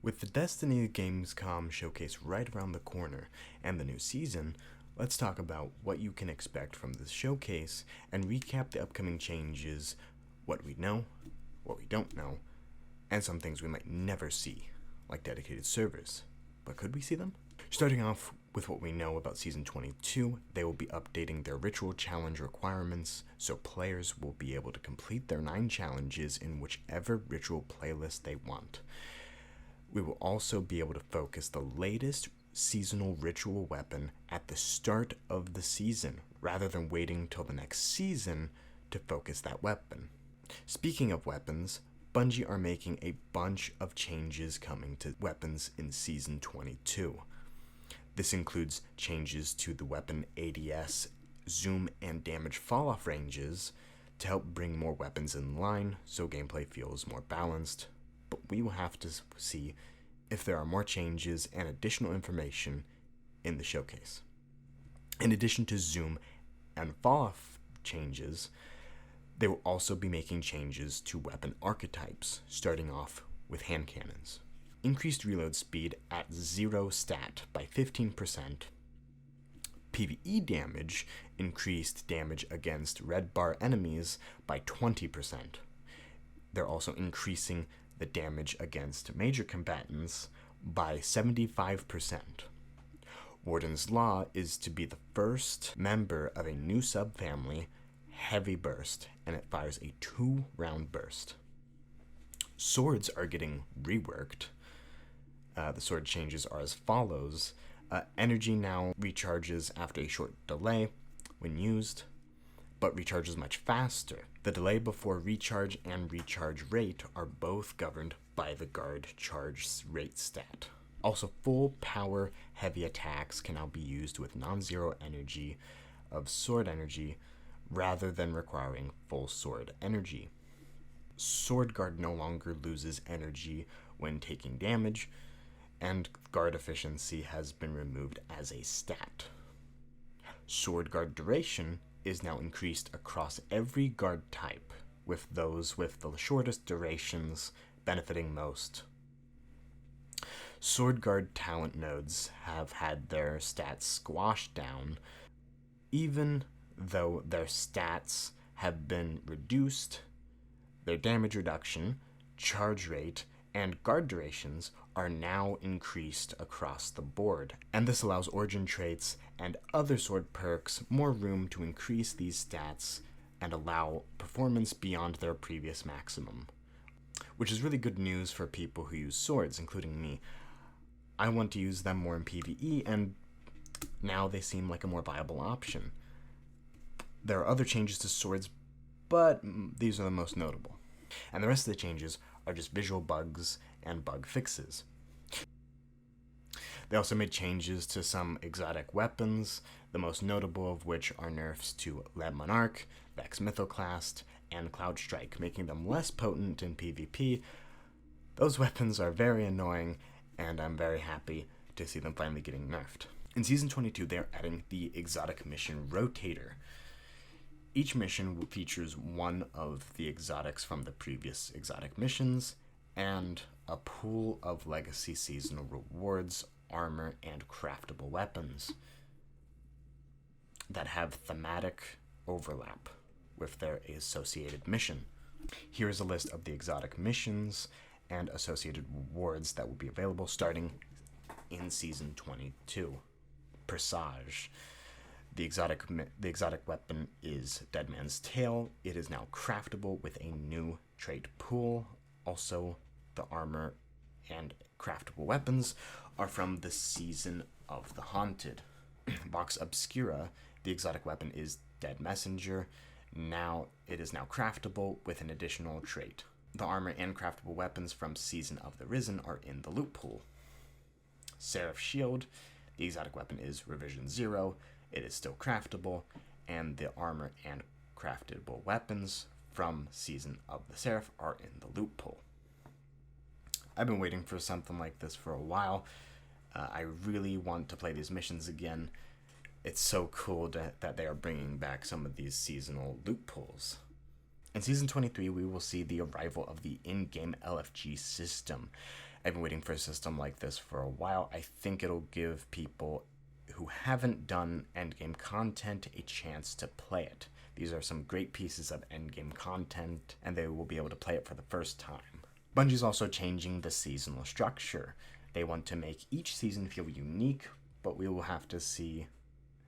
With the Destiny Gamescom Showcase right around the corner and the new season, let's talk about what you can expect from this showcase and recap the upcoming changes, what we know, what we don't know, and some things we might never see, like dedicated servers. But could we see them? Starting off with what we know about Season 22, they will be updating their ritual challenge requirements, so players will be able to complete their 9 challenges in whichever ritual playlist they want. We will also be able to focus the latest seasonal ritual weapon at the start of the season, rather than waiting till the next season to focus that weapon. Speaking of weapons, Bungie are making a bunch of changes coming to weapons in Season 22. This includes changes to the weapon ADS, zoom, and damage falloff ranges to help bring more weapons in line so gameplay feels more balanced, but we will have to see if there are more changes and additional information in the showcase. In addition to zoom and falloff changes, they will also be making changes to weapon archetypes, starting off with hand cannons. Increased reload speed at 0 stat by 15%. PvE damage increased damage against red bar enemies by 20%. They're also increasing the damage against major combatants by 75%. Warden's Law is to be the first member of a new subfamily, Heavy Burst, and it fires a 2-round burst. Swords are getting reworked. The sword changes are as follows. Energy now recharges after a short delay when used, but recharges much faster. The delay before recharge and recharge rate are both governed by the guard charge rate stat. Also, full power heavy attacks can now be used with non-zero energy of sword energy rather than requiring full sword energy. Sword guard no longer loses energy when taking damage, and guard efficiency has been removed as a stat. Sword guard duration is now increased across every guard type, with those with the shortest durations benefiting most. Sword guard talent nodes have had their stats squashed down, even though their stats have been reduced. Their damage reduction, charge rate, and guard durations are now increased across the board, and this allows origin traits and other sword perks more room to increase these stats and allow performance beyond their previous maximum, which is really good news for people who use swords, including me. I want to use them more in PvE, and now they seem like a more viable option. There are other changes to swords, but these are the most notable. And the rest of the changes are just visual bugs and bug fixes. They also made changes to some exotic weapons, the most notable of which are nerfs to Leb Monarch, Vex Mythoclast, and Cloud Strike, making them less potent in PvP. Those weapons are very annoying, and I'm very happy to see them finally getting nerfed. In Season 22, they're adding the Exotic Mission Rotator. Each mission features one of the exotics from the previous exotic missions, and a pool of legacy seasonal rewards, armor, and craftable weapons that have thematic overlap with their associated mission. Here's a list of the exotic missions and associated rewards that will be available starting in Season 22. Presage. The exotic weapon is Dead Man's Tail. It is now craftable with a new trait pool. Also, the armor and craftable weapons are from the Season of the Haunted. Vox Obscura, the exotic weapon is Dead Messenger. It is now craftable with an additional trait. The armor and craftable weapons from Season of the Risen are in the loot pool. Seraph Shield, the exotic weapon is Revision 0. It is still craftable, and the armor and craftable weapons from Season of the Seraph are in the loot pool. I've been waiting for something like this for a while. I really want to play these missions again. It's so cool that they are bringing back some of these seasonal loot pools. In Season 23, we will see the arrival of the in-game LFG system. I've been waiting for a system like this for a while. I think it'll give people who haven't done endgame content a chance to play it. These are some great pieces of endgame content, and they will be able to play it for the first time. Bungie's also changing the seasonal structure. They want to make each season feel unique, but we will have to see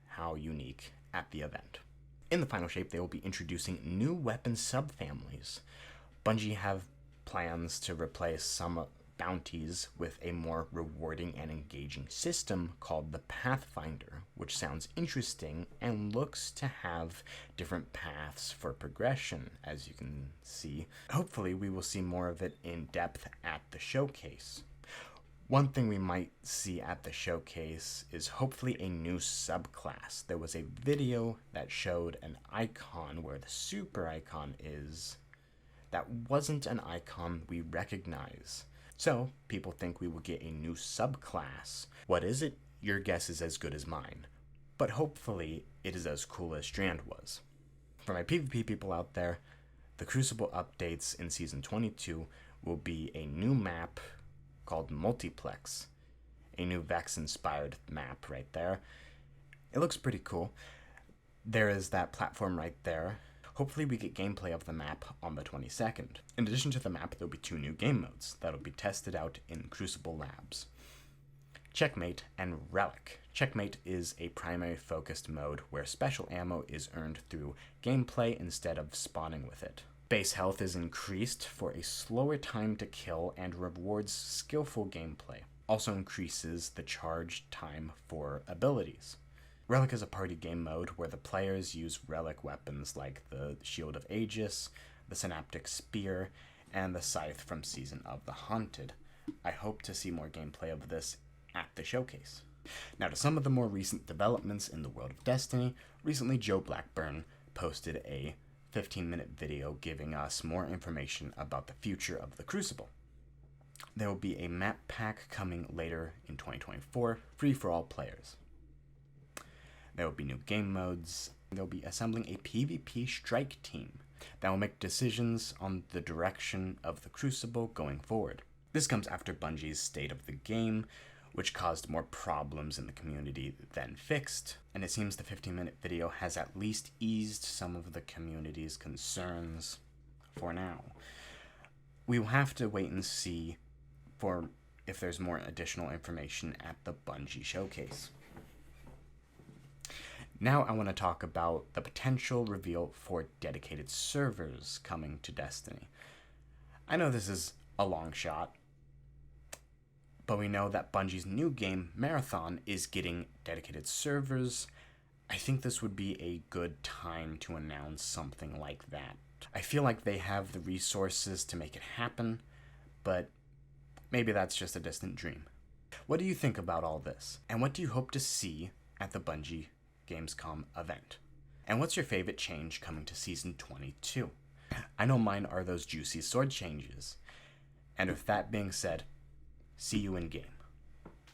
how unique at the event. In the final shape, they will be introducing new weapon subfamilies. Bungie have plans to replace some bounties with a more rewarding and engaging system called the Pathfinder, which sounds interesting and looks to have different paths for progression, as you can see. Hopefully, we will see more of it in depth at the showcase. One thing we might see at the showcase is hopefully a new subclass. There was a video that showed an icon where the super icon is. That wasn't an icon we recognize. So, people think we will get a new subclass. What is it? Your guess is as good as mine. But hopefully, it is as cool as Strand was. For my PvP people out there, the Crucible updates in Season 22 will be a new map called Multiplex. A new Vex-inspired map right there. It looks pretty cool. There is that platform right there. Hopefully we get gameplay of the map on the 22nd. In addition to the map, there'll be 2 new game modes that'll be tested out in Crucible Labs. Checkmate and Relic. Checkmate is a primary focused mode where special ammo is earned through gameplay instead of spawning with it. Base health is increased for a slower time to kill and rewards skillful gameplay. Also increases the charge time for abilities. Relic is a party game mode where the players use relic weapons like the Shield of Aegis, the Synaptic Spear, and the Scythe from Season of the Haunted. I hope to see more gameplay of this at the showcase. Now to some of the more recent developments in the world of Destiny. Recently, Joe Blackburn posted a 15-minute video giving us more information about the future of the Crucible. There will be a map pack coming later in 2024, free for all players. There will be new game modes. They'll be assembling a PvP strike team that will make decisions on the direction of the Crucible going forward. This comes after Bungie's state of the game, which caused more problems in the community than fixed, and it seems the 15-minute video has at least eased some of the community's concerns for now. We will have to wait and see for if there's more additional information at the Bungie Showcase. Now I want to talk about the potential reveal for dedicated servers coming to Destiny. I know this is a long shot, but we know that Bungie's new game, Marathon, is getting dedicated servers. I think this would be a good time to announce something like that. I feel like they have the resources to make it happen, but maybe that's just a distant dream. What do you think about all this? And what do you hope to see at the Bungie Gamescom event? And what's your favorite change coming to Season 22? I know mine are those juicy sword changes. And with that being said, see you in game.